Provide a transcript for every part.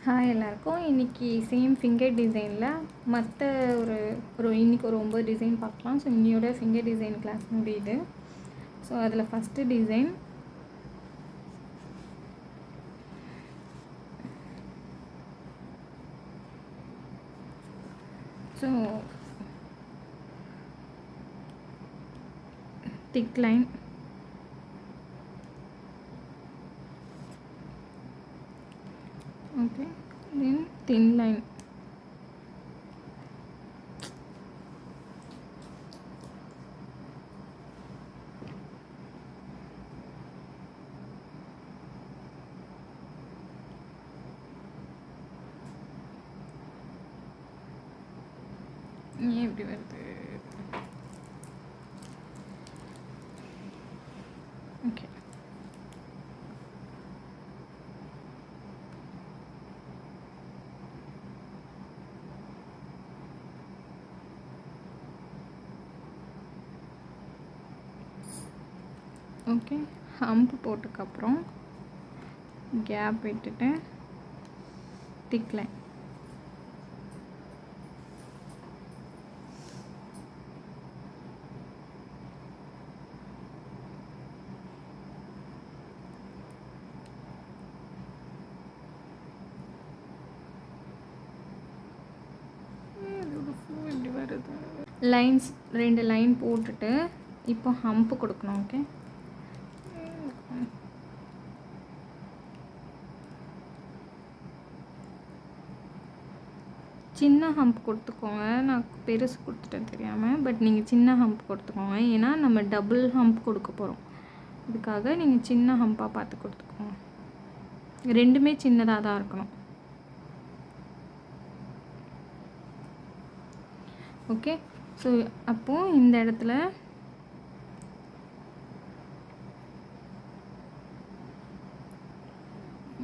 Hi எல்லாருக்கும். இன்றைக்கி same finger டிசைனில் மற்ற இன்றைக்கி ஒரு 9 டிசைன் பார்க்கலாம். ஸோ இன்னையோட ஃபிங்கர் டிசைன் கிளாஸ் முடியுது. ஸோ அதில் first design so thick line, okay, then thin line, எப்படி வருது? Okay, okay. ஹம்ப் போட்டதுக்கப்புறம் கேப் விட்டுட்டு திக் லைன், லைன்ஸ் 2 லைன் போட்டுட்டு இப்போ ஹம்ப் கொடுக்கணும். ஓகே, சின்ன ஹம்ப் கொடுத்துக்கோங்க. நான் பெருசு கொடுத்துட்டேன் தெரியாமல், பட் நீங்கள் சின்ன ஹம்ப் கொடுத்துக்கோங்க. ஏன்னா நம்ம டபுள் ஹம்ப் கொடுக்க போகிறோம். இதுக்காக நீங்கள் சின்ன ஹம்பாக பார்த்து கொடுத்துக்கோங்க. ரெண்டுமே சின்னதாக தான் இருக்கணும். ஓகே, ஸோ அப்போது இந்த இடத்துல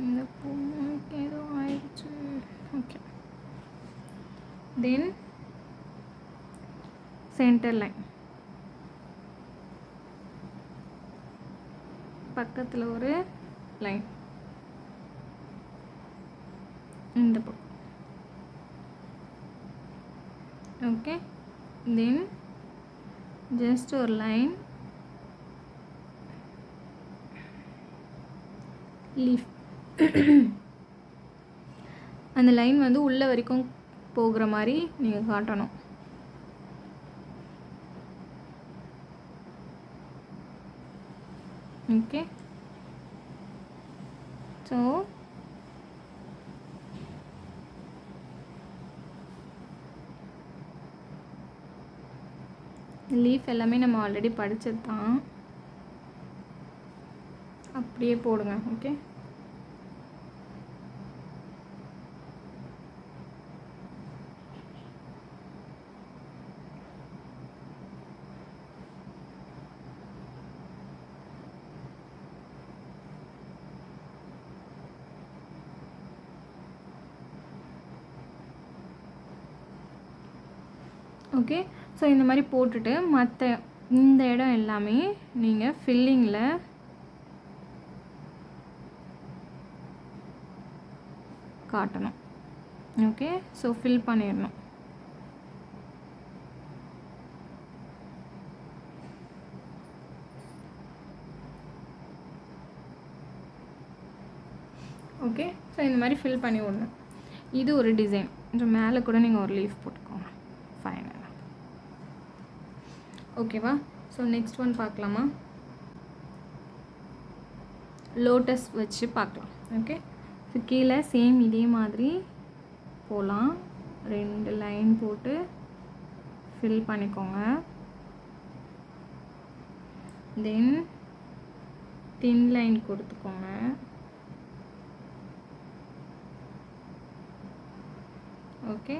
இந்த பொண்ணுக்கு ஏதோ ஆயிடுச்சு. ஓகே, தென் சென்டர் லைன், பக்கத்தில் ஒரு லைன், இந்த பக்கம். ஓகே, தென் ஜஸ்ட் ஒரு லைன், லீஃப். அந்த லைன் வந்து உள்ள வரைக்கும் போகிற மாதிரி நீங்கள் காட்டணும். ஓகே, ஸோ லீஃப் எல்லாமே நம்ம ஆல்ரெடி படித்தது தான், அப்படியே போடுங்க. Okay, okay. ஸோ இந்த மாதிரி போட்டுட்டு மற்ற இந்த இடம் எல்லாமே நீங்கள் ஃபில்லிங்கில் காட்டணும். ஓகே, ஸோ ஃபில் பண்ணிடணும். ஓகே, ஸோ இந்த மாதிரி ஃபில் பண்ணி விடணும். இது ஒரு டிசைன். கொஞ்சம் மேலே கூட நீங்கள் ஒரு லீஃப் போட்டுக்கோங்க. ஃபைனல். ஓகேவா? ஸோ நெக்ஸ்ட் ஒன் பார்க்கலாமா? லோட்டஸ் வச்சு பார்க்கலாம். ஓகே, ஸோ கீழே சேம் இதே மாதிரி போகலாம். 2 லைன் போட்டு ஃபில் பண்ணிக்கோங்க. தென் தின் லைன் கொடுத்துக்கோங்க. ஓகே,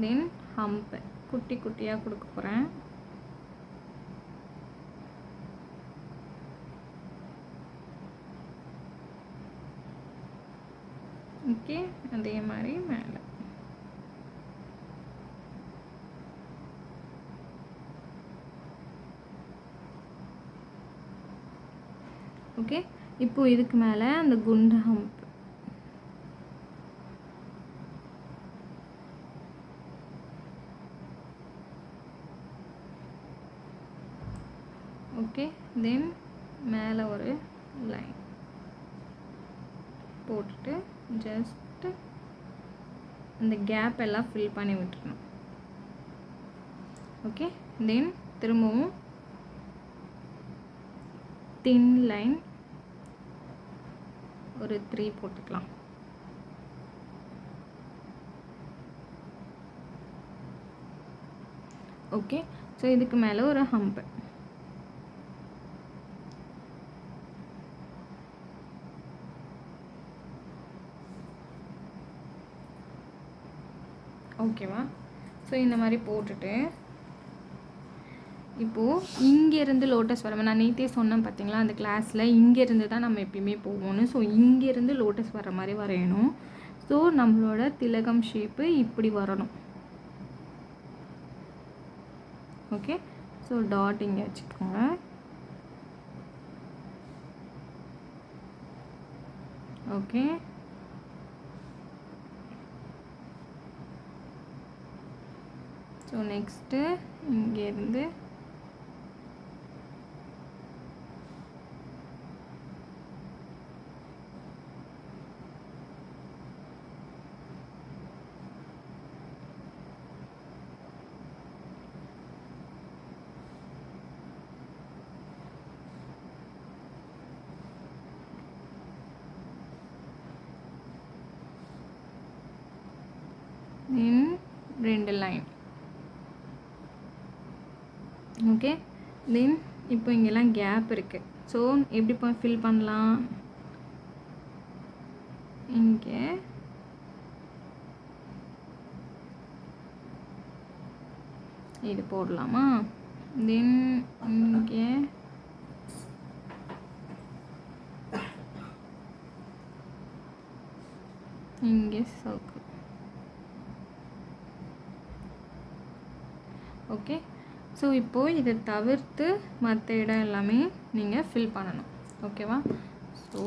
தென் ஹம்ப் குட்டி குட்டியாக கொடுக்க போகிறேன். ஓகே, அதே மாதிரி மேலே. ஓகே, இப்போ இதுக்கு மேலே அந்த குண்டு ஹம்ப் ஓகே. தென் மேலே ஒரு லைன் போட்டுட்டு ஜஸ்ட்டு இந்த கேப் எல்லாம் ஃபில் பண்ணி விட்டுறணும். ஓகே. தென் திரும்பவும் தின் லைன் ஒரு 3 போட்டுக்கலாம். ஓகே. ஸோ இதுக்கு மேலே ஒரு ஹம்ப். ஓகேவா? ஸோ இந்த மாதிரி போட்டுட்டு இப்போது இங்கேருந்து லோட்டஸ் வர நான் நேற்றே சொன்னேன் பார்த்தீங்களா அந்த கிளாஸில், இங்கேருந்து தான் நம்ம எப்பயுமே போவோன்னு. ஸோ இங்கேருந்து லோட்டஸ் வர மாதிரி வரையணும். ஸோ நம்மளோட திலகம் ஷேப்பு இப்படி வரணும். ஓகே. ஸோ டாட் இங்கே வச்சுக்கோங்க. ஓகே. ஸோ நெக்ஸ்ட்டு இங்கேருந்து ரெண்டு லைன். ஓகே. தென் இப்போ இங்கெல்லாம் கேப் இருக்குது. ஸோ எப்படி ஃபில் பண்ணலாம்? இங்கே இது போடலாமா? தென் இங்கே சர்க்கிள். ஓகே. ஸோ இப்போது இதை தவிர்த்து மற்ற இடம் எல்லாமே நீங்கள் ஃபில் பண்ணணும். ஓகேவா? So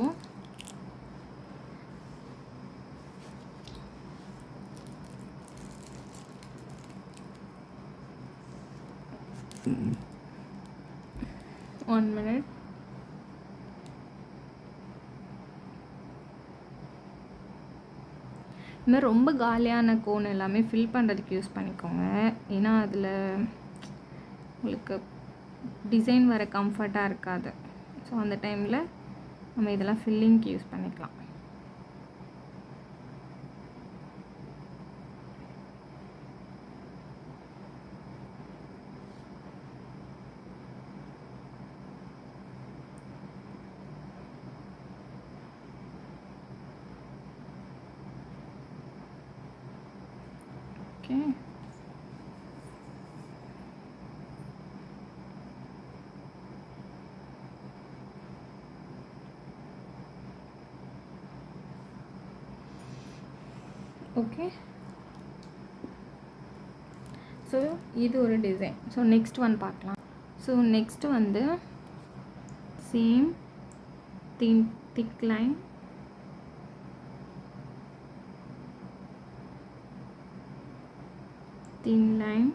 one minute. இந்த மாதிரி ரொம்ப காலியான கோன் எல்லாமே ஃபில் பண்ணுறதுக்கு யூஸ் பண்ணிக்கோங்க. ஏன்னா அதில் உங்களுக்கு டிசைன் வர கம்ஃபர்ட்டாக இருக்காது. ஸோ அந்த டைமில் நம்ம இதெல்லாம் ஃபில்லிங்க்கு யூஸ் பண்ணிக்கலாம். ஓகே. ஓகே. ஸோ இது ஒரு டிசைன். ஸோ நெக்ஸ்ட் ஒன் பார்க்கலாம். ஸோ நெக்ஸ்ட்டு வந்து same thick line, thin line,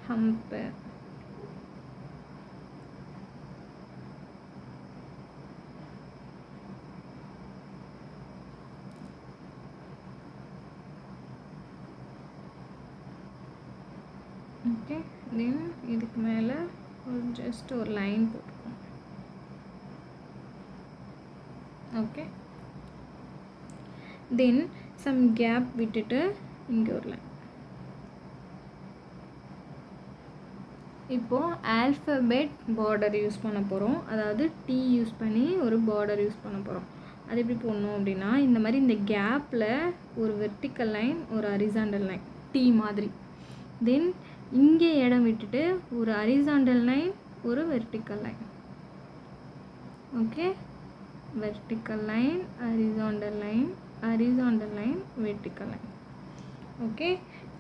hump, okay. Then இதுக்கு மேலே ஜஸ்ட் ஒரு லைன் போட்டுக்கோங்க. ஓகே. தென் சம் கேப் விட்டுட்டு இங்கே ஒரு லைன். இப்போது ஆல்ஃபபெட் பார்டர் யூஸ் பண்ண போகிறோம். அதாவது T யூஸ் பண்ணி ஒரு பார்டர் யூஸ் பண்ண போகிறோம். அது எப்படி போடணும் அப்படின்னா, இந்த மாதிரி இந்த கேப்பில் ஒரு வெர்டிக்கல் லைன், ஒரு ஹரிசாண்டல் லைன், T மாதிரி. தென் இங்கே இடம் விட்டுட்டு ஒரு ஹரிசாண்டல் லைன், ஒரு vertical line. Okay. Vertical line, horizontal line, horizontal line, vertical line. Okay.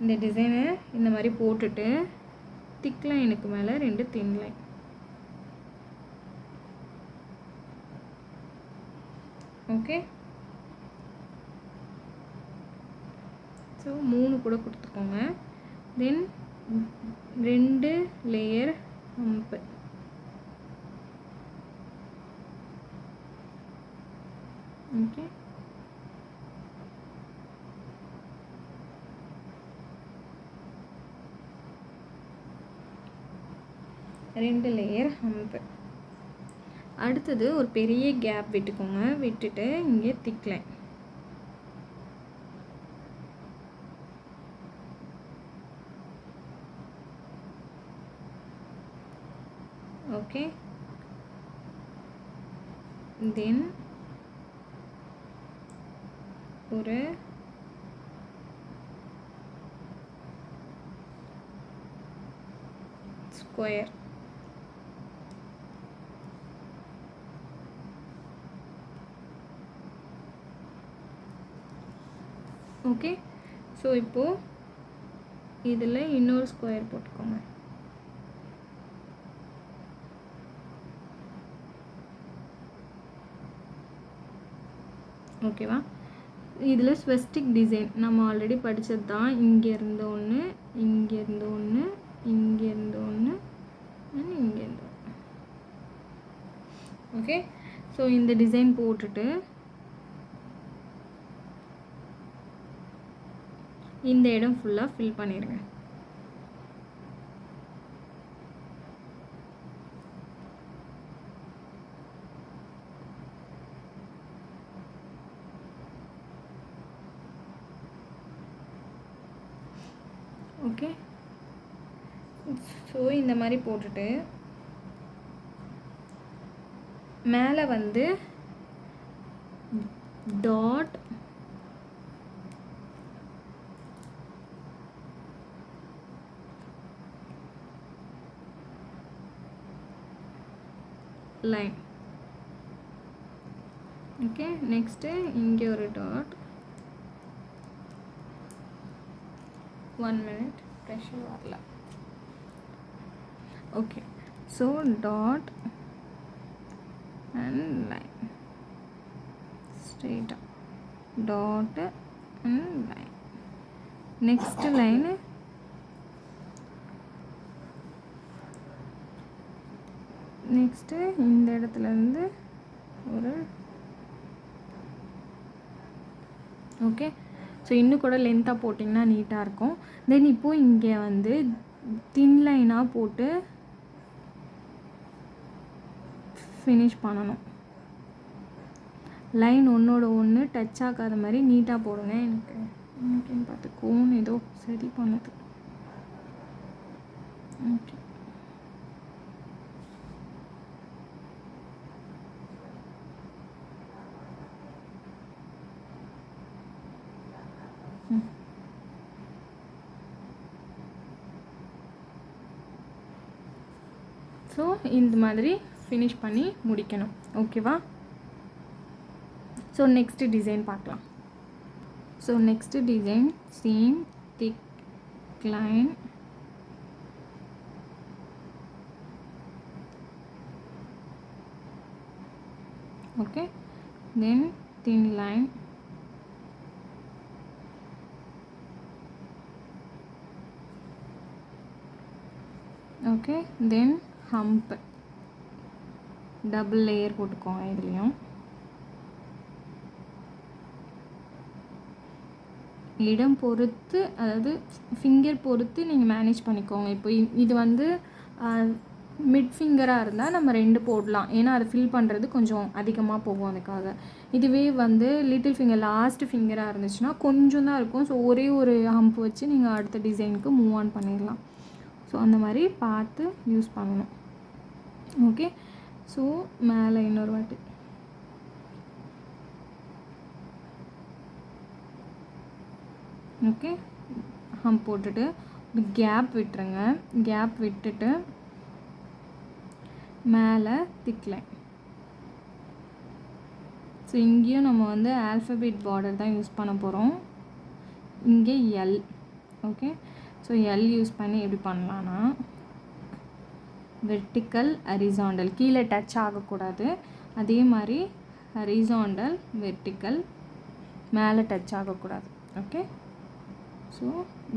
இந்த டிசைனை இந்த மாதிரி போட்டுட்டு திக் லைனுக்கு மேலே 2 தின் லைன். ஓகே. ஸோ 3 கூட கொடுத்துக்கோங்க. தென் 2 லேயர் ஹம்ப்பு. ஓகே. ரெண்டு லேயர் ஹம்ப்பு. அடுத்தது ஒரு பெரிய கேப் விட்டுக்கோங்க. விட்டுட்டு இங்கே திக் லைன். ஓகே. தென் ஒரு ஸ்கொயர். ஓகே. ஸோ இப்போது இதில் இன்னொரு ஸ்கொயர் போட்டுக்கோங்க. ஓகேவா? இதில் ஸ்வெஸ்டிக் டிசைன் நம்ம ஆல்ரெடி படித்தது தான். இங்கேருந்து ஒன்று, இங்கேருந்து ஒன்று, இங்கேருந்து ஒன்று, இங்கேருந்து ஒன்று. ஓகே. ஸோ இந்த டிசைன் போட்டுட்டு இந்த இடம் ஃபுல்லாக ஃபில் பண்ணிடுங்க. ஓகே. ஸோ இந்த மாதிரி போட்டுட்டு மேலே வந்து டாட் லைன். ஓகே. நெக்ஸ்ட்டு இங்கே ஒரு டாட். 1 minute, ப்ரெஷர் வரல. Okay. So dot and line, ஸ்ட்ரெயிட்டாக dot and line. Next line next இந்த இடத்துலேருந்து ஒரு ஓகே. ஸோ இன்னும் கூட லென்த்தாக போட்டிங்கன்னா நீட்டாக இருக்கும். தென் இப்போது இங்கே வந்து தின் லைனாக போட்டு ஃபினிஷ் பண்ணணும். லைன் ஒன்றோட ஒன்று டச் ஆகாத மாதிரி நீட்டாக போடுங்க. எனக்கு பார்த்து கோன் ஏதோ சரி பண்ணுது. ஓகே. ஸோ இந்த மாதிரி ஃபினிஷ் பண்ணி முடிக்கணும். ஓகேவா? ஸோ நெக்ஸ்ட்டு டிசைன் பார்க்கலாம். So next design same thick line. Okay. Then thin line. Okay. Then hump. Double layer போட்டுக்கோங்க. இதுலேயும் இடம் பொறுத்து, அதாவது ஃபிங்கர் பொறுத்து நீங்கள் மேனேஜ் பண்ணிக்கோங்க. இப்போ இது வந்து மிட் ஃபிங்கராக இருந்தால் நம்ம 2 போடலாம். ஏன்னா அதை ஃபில் பண்ணுறது கொஞ்சம் அதிகமாக போகும் அதுக்காக. இதுவே வந்து லிட்டில் ஃபிங்கர் லாஸ்ட் ஃபிங்கராக இருந்துச்சுன்னா கொஞ்சம் தான் இருக்கும். ஸோ ஒரே ஒரு ஹம்ப் வச்சு நீங்கள் அடுத்த டிசைனுக்கு மூவ் ஆன் பண்ணிடலாம். ஸோ அந்த மாதிரி பார்த்து யூஸ் பண்ணணும். ஓகே. ஸோ மேலே இன்னொரு வாட்டி ஓகே ஹம்ப் போட்டுட்டு கேப் விட்டுருங்க. கேப் விட்டுட்டு மேலே திக் லைன். ஸோ இங்கேயும் நம்ம வந்து ஆல்ஃபபெட் பார்டர் தான் யூஸ் பண்ண போகிறோம். இங்கே L. Okay. So L use பண்ணி எப்படி பண்ணலான்னா வெர்டிக்கல் ஹரிசாண்டல், கீழே டச் ஆகக்கூடாது. அதே மாதிரி ஹரிசாண்டல், வெர்டிக்கல், மேலே டச் ஆகக்கூடாது. Okay, so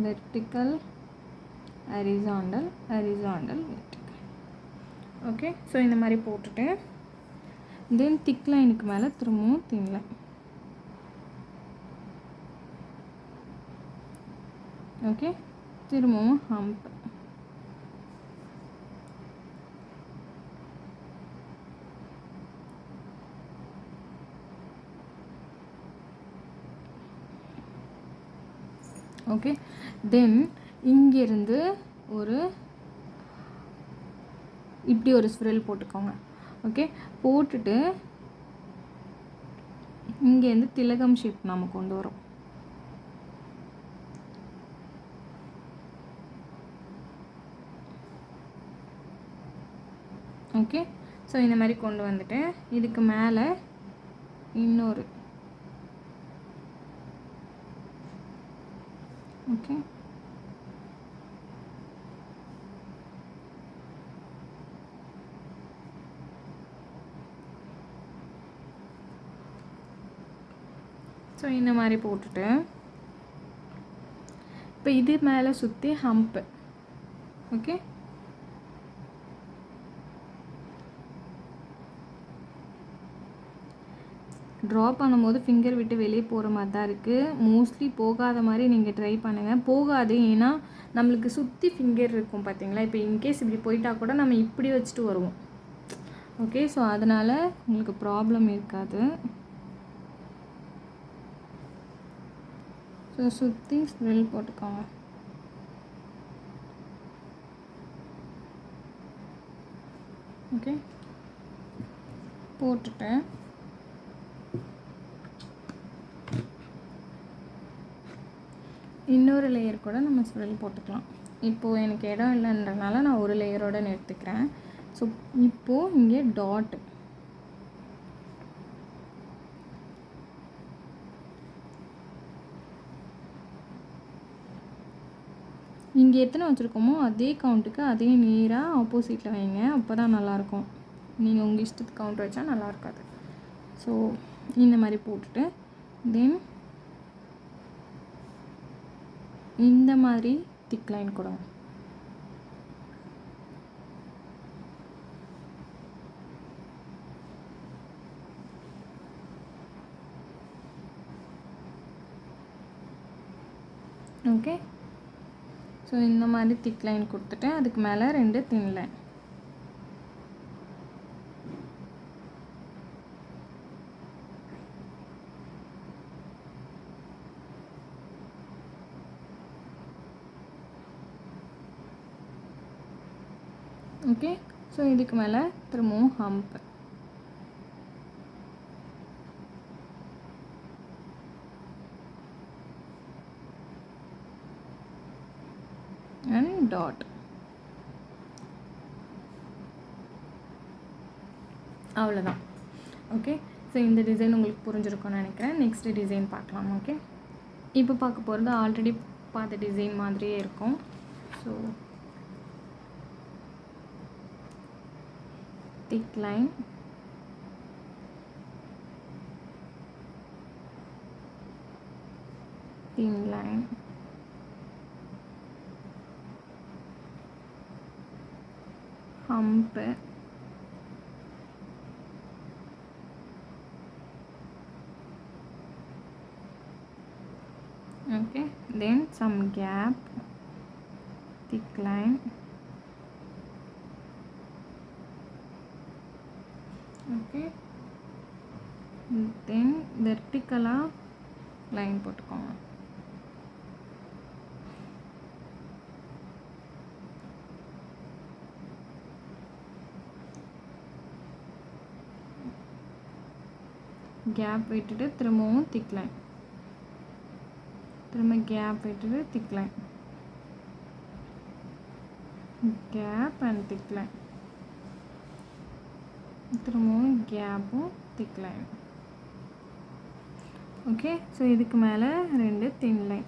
vertical, horizontal, horizontal, vertical. Okay, so இந்த மாதிரி போட்டுட்டு தென் திக் லைனுக்கு மேலே திரும்பவும் தின் லைன். ஓகே, திரும்பவும் ஹம்ப். ஓகே, தென் இங்கேருந்து ஒரு இப்படி ஒரு ஸ்பிரல் போட்டுக்கோங்க. ஓகே, போட்டுட்டு இங்கேருந்து திலகம் ஷேப் நம்ம கொண்டு வரோம். ஓகே, ஸோ இந்த மாதிரி கொண்டு வந்துட்டு இதுக்கு மேலே இன்னொரு ஓகே ஸோ இந்த மாதிரி போட்டுட்டு இப்போ இது மேலே சுற்றி ஹம்ப்பு. ஓகே, ட்ரா பண்ணும்போது ஃபிங்கர் விட்டு வெளியே போகிற மாதிரி தான் இருக்குது. மோஸ்ட்லி போகாத மாதிரி நீங்கள் ட்ரை பண்ணுங்கள். போகாது, ஏன்னா நம்மளுக்கு சுற்றி ஃபிங்கர் இருக்கும் பார்த்தீங்களா. இப்போ இன்கேஸ் இப்படி போயிட்டா கூட நம்ம இப்படி வச்சுட்டு வருவோம். ஓகே, ஸோ அதனால் உங்களுக்கு ப்ராப்ளம் இருக்காது. ஸோ சுற்றி ஸ்ப்ரில் போட்டுக்கோங்க. ஓகே, போட்டுட்டு இன்னொரு லேயர் கூட நம்ம ஸ்ப்ரில் போட்டுக்கலாம். இப்போது எனக்கு இடம் இல்லைன்றனால நான் ஒரு லேயரோடு நிறுத்திக்கிறேன். ஸோ இப்போது இங்கே டாட் இங்கே எத்தனை வச்சுருக்கோமோ அதே கவுண்ட்டுக்கு அதே நேராக ஆப்போசிட்டில் வைங்க. அப்போ தான் நல்லாயிருக்கும். நீங்கள் உங்கள் இஷ்டத்துக்கு கவுண்ட் வச்சா நல்லா இருக்காது. ஸோ இந்த மாதிரி போட்டுட்டு தென் இந்த மாதிரி திக் லைன் கொடுங்க. ஓகே, ஸோ இந்த மாதிரி திக் லைன் கொடுத்துட்டு அதுக்கு மேலே 2 தின் லைன். ஓகே, ஸோ இதுக்கு மேலே திரும்பவும் ஹம்ப். And dot. அவ்வளோதான். ஓகே, ஸோ இந்த டிசைன் உங்களுக்கு புரிஞ்சிருக்கும்னு நினைக்கிறேன். நெக்ஸ்ட் டிசைன் பார்க்கலாம். ஓகே, இப்போ பார்க்க போகிறது ஆல்ரெடி பார்த்த டிசைன் மாதிரியே இருக்கும். So thick line, thin line, hump, okay, then some gap, thick line, okay, then vertical line போட்டுக்கோங்க. கேப் விட்டுட்டு திரும்பவும் திக் லைன், திரும்ப கேப் விட்டுட்டு thick line, gap and thick line, திரும்பவும் கேப்பும் திக் லைன். ஓகே, ஸோ இதுக்கு மேலே 2 தின் லைன்.